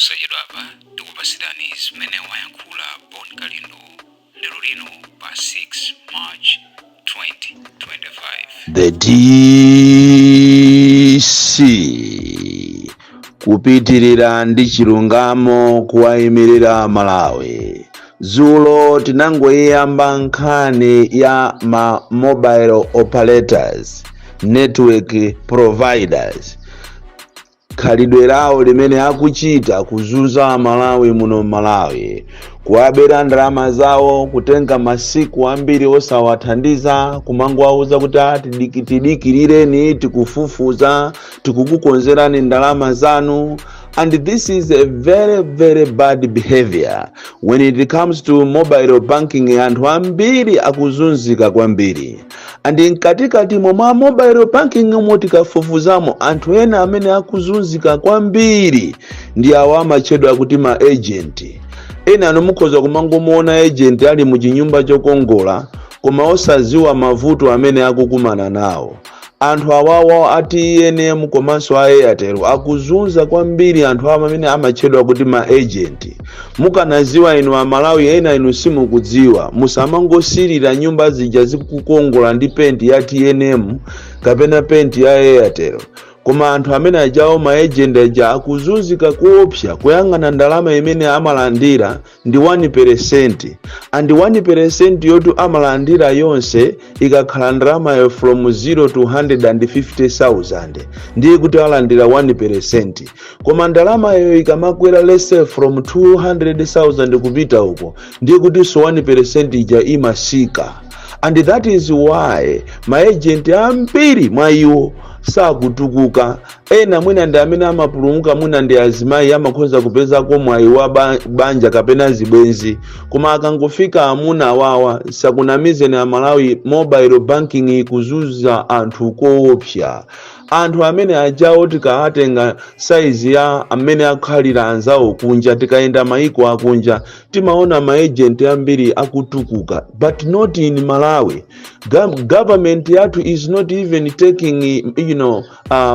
posachedwa apa tikupasirani zimene wayankhula Bon Kalindo lero lino pa 6 March 2025. The DC kupitirira ndi chilungamo kuwayimirira Malawi. Zulo tinangoyamba nkhani ya ma mobile operators, network providers. Khalidwe lawo limene akuchita kuzunza Malawi muno Malawi, kuwabera ndalama zawo, kutenga masiku ambiri osawathandiza, kumangowauza kuti tidikilireni, tikufufuza, tikukukonzerani ndalama zanu. And this is a very, very bad behavior when it comes to mobile banking. Anthu ambiri akuzunzika kwambiri. And inkatikati mwa mobile banking motikafufuzamo anthu ena amene akuzunzika kwambiri ndi awo amachedwa kuti ma agent. Ena anomukhoza kumangomuona agent ali mu chinyumba chokongola koma osaziwa mavuto amene akukumana nawo. Anthu awawo ati ENM komanso a Airtel akuzunza kwambiri anthu amene amachedwa kuti ma agent. Mukanaziwa inu a Malawi ena inu simukudziwa, musamangosirira nyumba zija zikukongola ndi penti ya ENM kapena penti ya Airtel. Koma anthu amene ajawo ma agent aja akuzunzika kuopsa kuyang'ana ndalama imene amalandira ndi 1%. And 1% yotu amalandira yonse ikakhala ndalama yo from 0 to 150,000 ndiye kuti alandira 1%. Koma ndalama yo ikamakwera lese from 200,000 kupita uko ndiye kuti so 1% ija imasika. And that is why ma agent ambiri mwa iwo sakutukuka. Ena mwina ndi amene amapulumuka, mwina ndi azimayi amakhoza kupeza mwayi wa banja kapena zibwenzi. Koma akangofika amuna wawa sakunamize na Malawi mobile banking ikuzunza anthu koopsa. Anthu amene ajawo tikawatenga size ya amene akhalira anzawo kunja, tikaenda maiko akunja, timaona ma agent ambiri akutukuka. But not in Malawi. Government yathu is not even taking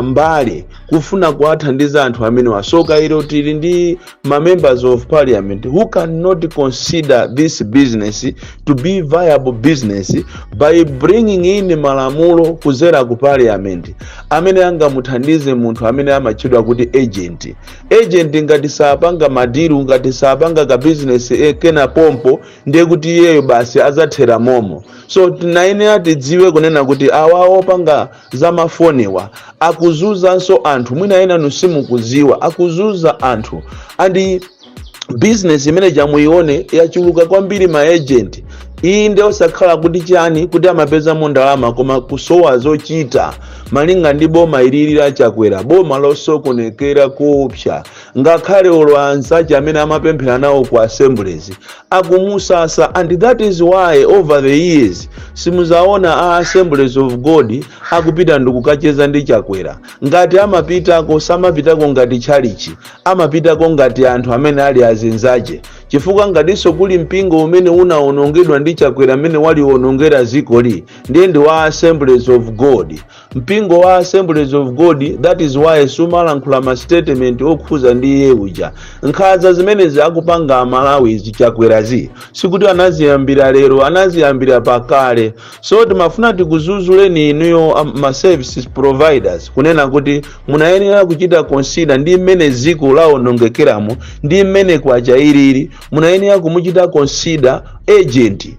mbali kufuna kuwathandiza anthu amene wasoka. Ilo tili ndi ma members of parliament who cannot consider this business to be viable business by bringing in malamulo kuzera ku parliament amene angamuthandize munthu amene amachedwa kuti agent. Agent ngati sapanga madiru, ngati sapanga ka business kena pompo, ndiye kuti iyeyo basi azathera momo. So tinayenera tidziwe kunena kuti awa opanga za mafoniwa akuzunzanso anthu. Mwina ena nusimukudziwa akuzunza anthu. And business imene jamuione yachuluka kwambiri ma agent. Iyi ndi osakhala kuti chani kuti amapeza ndalama koma kusowa zochita malinga ndi boma ililira chakwera, boma losokonekera kuopsa. Ngakhale olwanzachi amene amapemphera nawo ku assemblies akumusasa. And that is why over the years simuzaona a Assemblies of God akupita ndikukacheza ndi chakwera. Ngati amapitako samapitako ngati chalichi, amapitako ngati anthu amene ali azinzache. Chifukwa ngatiso kuli mpingo umene unaonongedwa ndi chakwera amene waliwonongera zikoli ndiye ndi wa Assemblies of God. Mpingo wa Assemblies of God, that is why sumalankhula ma statement okhuza ndi iye uja. Nkhaza zimene akupanga Malawi izi chakwerazi sikuti anaziyambira lero, anaziyambira pakale. So timafuna tikuzuzuleni inuyo ma services providers kunena kuti munayenera kuchita consider ndi mmene ziko laonongekeramo, ndi mmene kwachairiri munayenera kumuchita consider agent.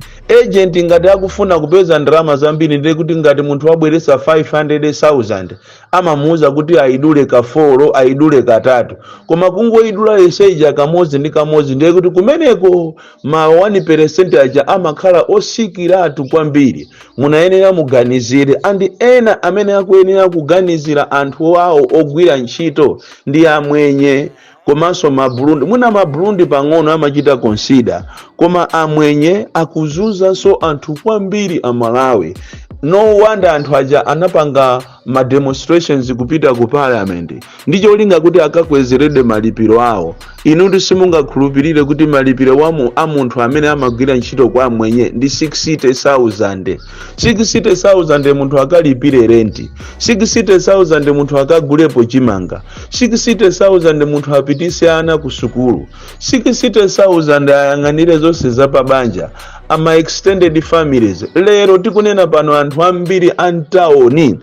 Agent ngati akufuna kupeza ndalama zambiri ndiye kuti ngati munthu wabweresa 500,000 amamuuza kuti aidule kafolo, aidule katatu. Koma kungoidula yeseja kamodzi ndi kamodzi ndiye kuti kumeneko ma 1% aja amakhala osikiratu kwambiri. Munayenera muganizire. And ena amene akuyenera kuganizira anthu wawo ogwira ntchito ndi amwenye komanso mabrundi. Mwina mabrundi pang'ono amachita consider, koma amwenye akuzunzanso anthu kwambiri a Malawi. no wonder anthu aja anapanga ma demonstrations kupita ku parliament ndicho linga kuti akakwezerede malipiro awo. Inu simungakhulupirire kuti malipiro a munthu amene amagwira ntchito kwa mwenye ndi 60,000. 60,000 munthu akalipire renti, 60,000 munthu akagulepo chimanga, 60,000 munthu apitise ana ku sukulu, 60,000 ayang'anire zonse za pabanja, ama extended families. Lero tikunena pano anthu ambiri antawoni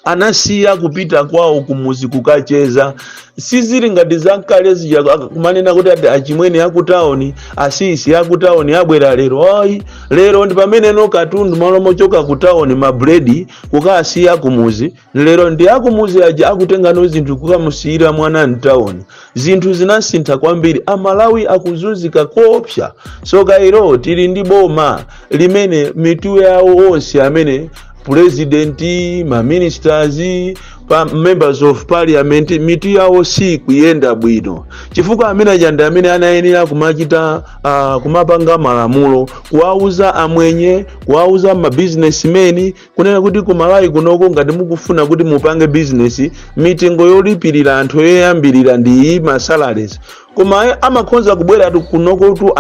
anasiya kupita kwawo kumuzi kukacheza. Sizili ngati zankale zija kumanena kuti ati achimwene akutawoni asisi akutawoni abwera lero. Ayi, lero ndi pamene no katundu malo mochoka kutawoni mabredi kukasiya kumuzi. Lero ndi akumuzi aja akutenga no zinthu kukamusiyira mwana mtawoni. Zinthu zinasintha kwambiri, amalawi akuzunzika kopsa. So kairo tili ndi boma limene mitu yawo onse amene president, ma ministers, members of parliament mitu yawo si kuyenda bwino. Chifukwa amene ajanda amene anayenera kumachita kumapanga malamulo, kuwauza amwenye, kuwauza ma businessmen kunena kuti kumalawi kunoko ngati mukufuna kuti mupange business, mitengo yolipirira anthu yoyambirira ndi ma salaries. Koma amakhoza kubwera kunoko tu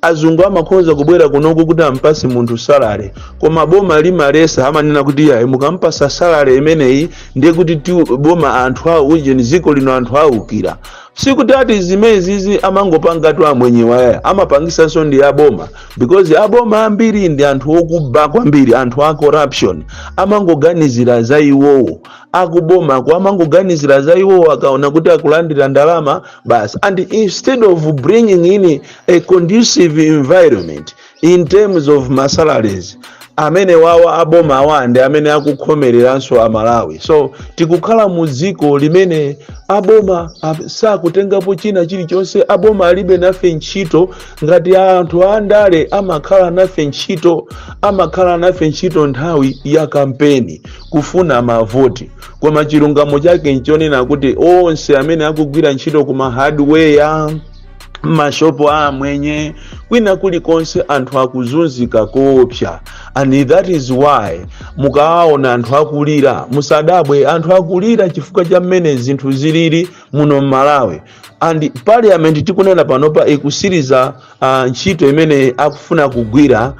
azungu amakhoza kubwera kunoko kuti ampase munthu salary, koma boma limalesa amanena kuti ya mukampasa salary imeneyi ndiye kuti boma anthu awo uje ziko lino anthu awukira. Sikuti ati zimenezi amangopanga tu amwenye waya, amapangisa so ndi aboma, because aboma ambiri ndi anthu okuba kwambiri, anthu a corruption. Amangoganizira za iwowo, akuboma kwa amangoganizira za iwowo akaona kuti akulandira ndalama basi. And instead of bringing in a conducive environment in terms of masalaries, amene wawa aboma awande amene akukhomereranso amalawi. So tikukhala muziko limene aboma sakutengapo china chilichonse. Aboma alibe nafe ntchito ngati anthu andale amakhala nafe ntchito nthawi ya kampeni kufuna mavoti. Koma chilungamo chake nchonena kuti onse amene akugwira ntchito kuma hardware, mashopo amwenye, kwina kulikonse anthu akuzunzika kopsa. And that is why mukaona anthu akulira musadabwe, anthu akulira chifukwa cha mmene zinthu zilili muno Malawi. And parliament tikunena panopa ikusiriza ntchito imene akufuna kugwira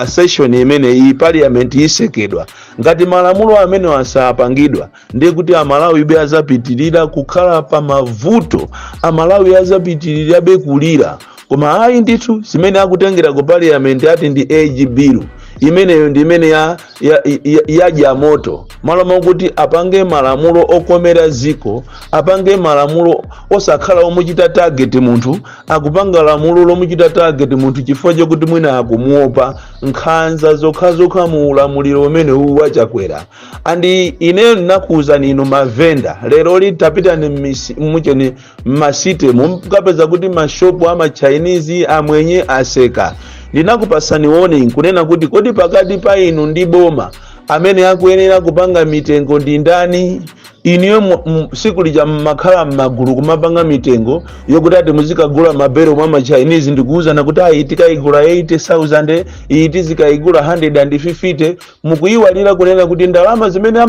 session imene iyi parliament isekedwa. Ngati malamulo amene wasapangidwa ndiye kuti amalawi be azapitirira kukhala pa mavuto, amalawi azapitirira be kulira. Koma ayi ndithu zimene akutengera ku parliament ati ndi age bill imeneyo ndi imene ya moto. Malamulo kuti apange malamulo okomera ziko, apange malamulo osakhala omuchita target munthu, akupanga lamulo lomuchita target munthu chifukwa chokuti mwina akumuopa nkhanza zokha mu ulamuliro umene uwa chakwera. Andi ineyo ndinakuwuzani inu mavenda lero litapita ni masite mukapeza kuti mashopu ama Chinese amwenye aseka. Ndinakupasani warning kunena kuti kodi pakati pa inu ndi boma amene akuyenera kupanga mitengo ndi ndani? Iniyo siku lija makhala magulu kumapanga mitengo yokuti ati muzikagula mabero mwa Chinese ndikuuzana kuti ayi tikaigula 80,000, iyi tizikaigula 150. Mukuyiwalira kunena kuti ndalama zimene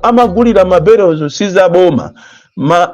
amagulira maberozo siza boma.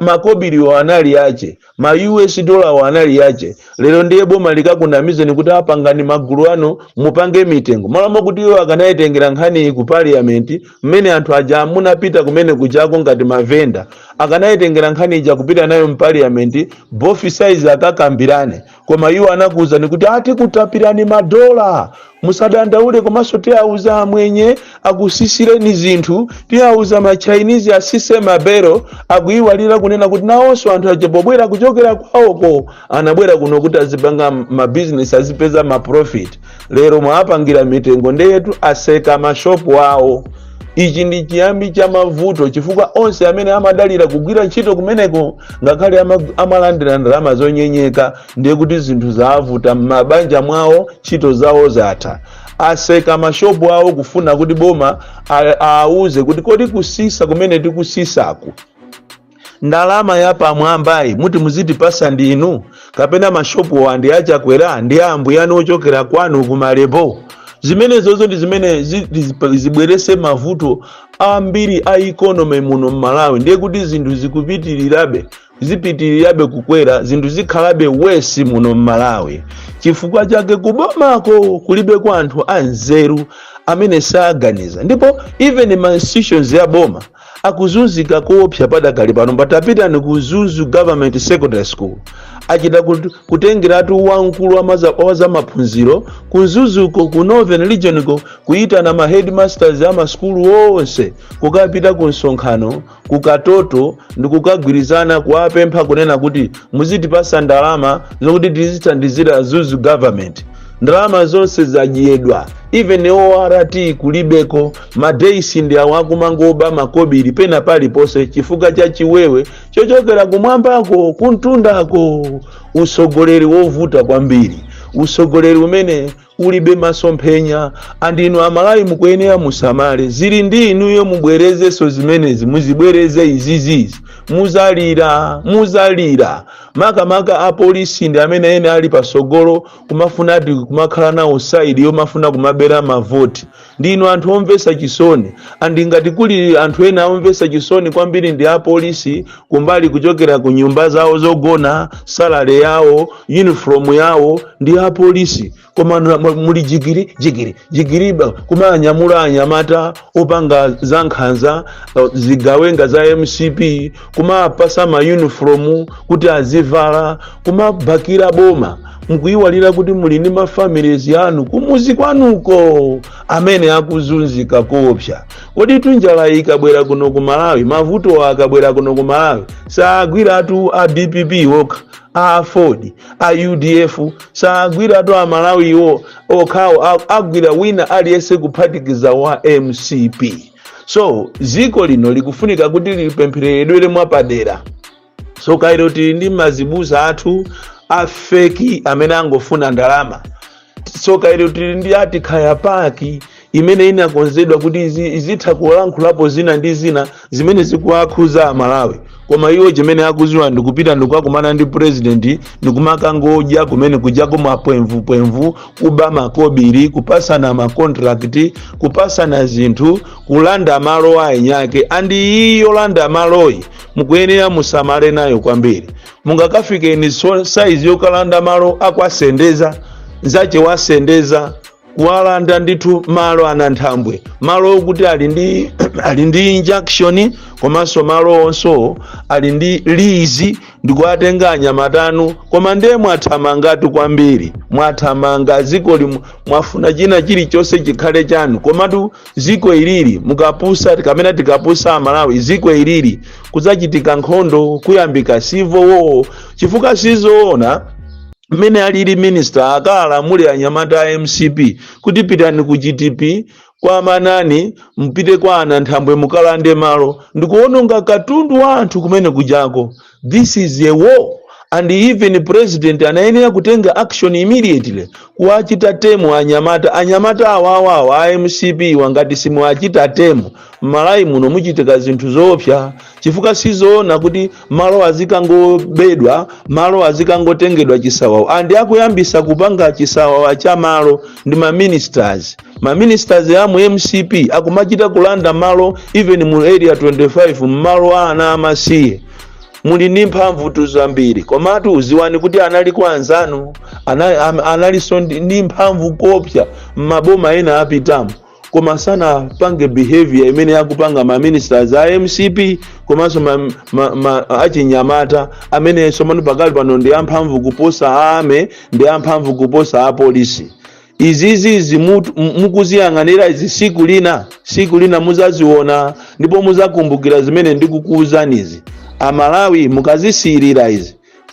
Makobiri anali yache, ma US dollar anali yache. Lero ndiye boma likakunamize ni kuti apangani magulu ano mupange mitengo. Malamo kuti yo akanayitengera nkhani ku parliament mmene anthu aja munapita kumene kujako ngati mavenda, akanayitengera nkhani ija kupita nayo mu parliament, both sides akakambirane. Koma iwo anakuza ni kuti ati kutapirani madola, musadandaule komanso tiauza amwenye akusisireni zinthu, tiauza ma Chinese asise mabero, akuiwalira kunena kuti nawonso anthu achebobwera kuchokera kwawoko anabwera kuno kuti azipanga ma business azipeza ma profit. Lero mwapangira mitengo ndeyetu aseka mashopu awo. Ichi ndi chiyambi cha mavuto chifukwa onse amene amadalira kugwira ntchito kumeneko ngakhale amalandira ndalama zonyenyeka, ndiye kuti zinthu zavuta mabanja mwawo, ntchito zawo zatha. Aseka mashopu awo kufuna kuti boma auze kuti kodi kusisa kumene tikusisaku ndalama ya pamwambayi muti muzitipasa ndinu kapena mashopu wandi achakwera ndi ambu yanu ochokera kwanu kumalebo. Zimene zozo ndi zimene zibwerese mavuto ambiri a economy muno Malawi. Ndiye kuti zinthu zipitirirabe kukwera, zinthu zikhalabe wesi muno Malawi. Chifukwa chake kubomako kulibe kwa anthu anzeru amene saganiza. Ndipo even ma institutions ya boma akuzunzika koopsa padakali pano. Patapita ni kuZuzu Government Secondary School achita kutengeratu wamkulu wa za maphunziro kuZuzuko ku Northern Region ko kuitana ma headmasters ama school wonse kukapita ku nsonkhano kukatoto ndi kukagwirizana kuwapempha kunena kuti muzitipasa ndalama zokuti tizithandizira Zuzu government. Ndalama zonse zadyedwa, even ORT kulibeko, madaisi ndi awakumangoba makobiri pena pali pose chifukwa cha chiwewe chochokera kumwambako kuntundako. Usogoleri wovuta kwambiri, usogoleri umene ulibe masomphenya. Andinu Amalawi mukuyenera musamale, zili ndi inuyo mubwerezeso zimenezi, muzibwereze izizizi. Muzalira maka apolisi ndi amene ene ali pasogolo kumafuna ati kumakhala nawo side yomafuna kumabera mavoti. Ndinu anthu omvesa chisoni, andingati kuli anthu ena omvesa chisoni kwambiri ndi apolisi kumbali kuchokera ku nyumba zawo zogona, salary yawo, uniform yawo ndi apolisi. Koma muli jigiri kumanyamula anyamata opanga zankhanza zigawenga za MCP, kumapasa ma uniform kuti azivala, kumabakira boma. Mkuiwalira kuti muli ndi ma families yanu kumuzi kwanuko amene akuzunzika koopsa. Kodi tunjala ikabwera kuno ku Malawi, mavuto akabwera kuno ku Malawi, saagwiratu a DPP woka, a Ford, a UDF, saagwiratu a Malawi okhawo, agwira wina aliyese kuphatikiza wa MCP. So ziko lino likufunika kuti lipemphereredwere mwapadera. So kairo tili ndi mazibusa athu afeki amene angofuna ndalama. So kairo tili ndi ati khaya paki imene inakonzedwa kuti izitha kulankhulapo zina ndi zina zimene zikuakhuza Amalawi. Koma iwo chimene akuziwa ndikupita ndikukumana ndi president ndikumakangodya kumene kujako mapwemvu kuba makobiri, kupasana ma contract, kupasana zinthu, kulanda malo anyake. Andi iyo landa maloyi mukuyenera musamale nayo kwambiri. Mungakafike ni size yokalanda malo akwasendeza zache wasendeza kuwalanda ndithu malo ananthambwe, malo okuti ali ndi injunction, komanso malo onso ali ndi lease ndikuatenga anyamatanu. Koma ndiye mwathamangatu kwambiri, mwathamanga ziko mwafuna china chilichonse chikhale chanu. Komatu ziko ilili mukapusa tikamena tikapusa Malawi ziko ilili kuzachitika nkhondo kuyambika civil war. Chifukwa sizoona mmene alili minister akala muli anyamata MCP kuti pitani ku GTP kwa manani mpite kwa ananthambwe mukalande malo ndikuononga katundu wa anthu kumene kujako. This is a war, and even president anayenera kutenga action immediately kuachita temu anyamata awawa a MCP wangati simuachita temu. Malawi muno muchitika zinthu zoopsa chifukwa sizoona kuti malo azikangobedwa, malo azikangotengedwa chisawawa. Andi akuyambisa kupanga chisawawa cha malo ndi ma ministers ya mu MCP akumachita kulanda malo even mu area 25 malo ana amasiye. Muli ndi mphamvu tuzambiri, komatu uziwani kuti anali kwa anzanu analiso ndi mphamvu kopya maboma ena apitamu. Koma sana pange behavior imene yakupanga ma ministers a MCP komanso achinyamata amene somano pakali pano ndi amphamvu kuposa ame, ndi amphamvu kuposa apolisi. Izizi mukuziyang'anira izi siku lina muzaziona ndipo muzakumbukira zimene ndikukuuzanizi. Amalawi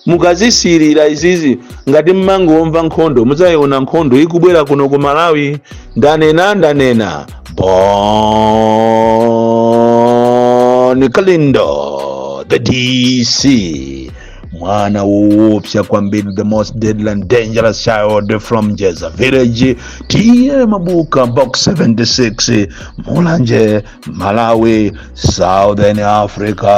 mukazisirira izizi ngati mmangomva nkhondo muzayiona nkhondo ikubwera kuno ku Malawi. Ndanena Bon Kalindo the DC mwana woopsa kwambiri, the most deadly and dangerous child from Jeza village, tiye mabuka box 76 Mulanje, Malawi, Southern Africa.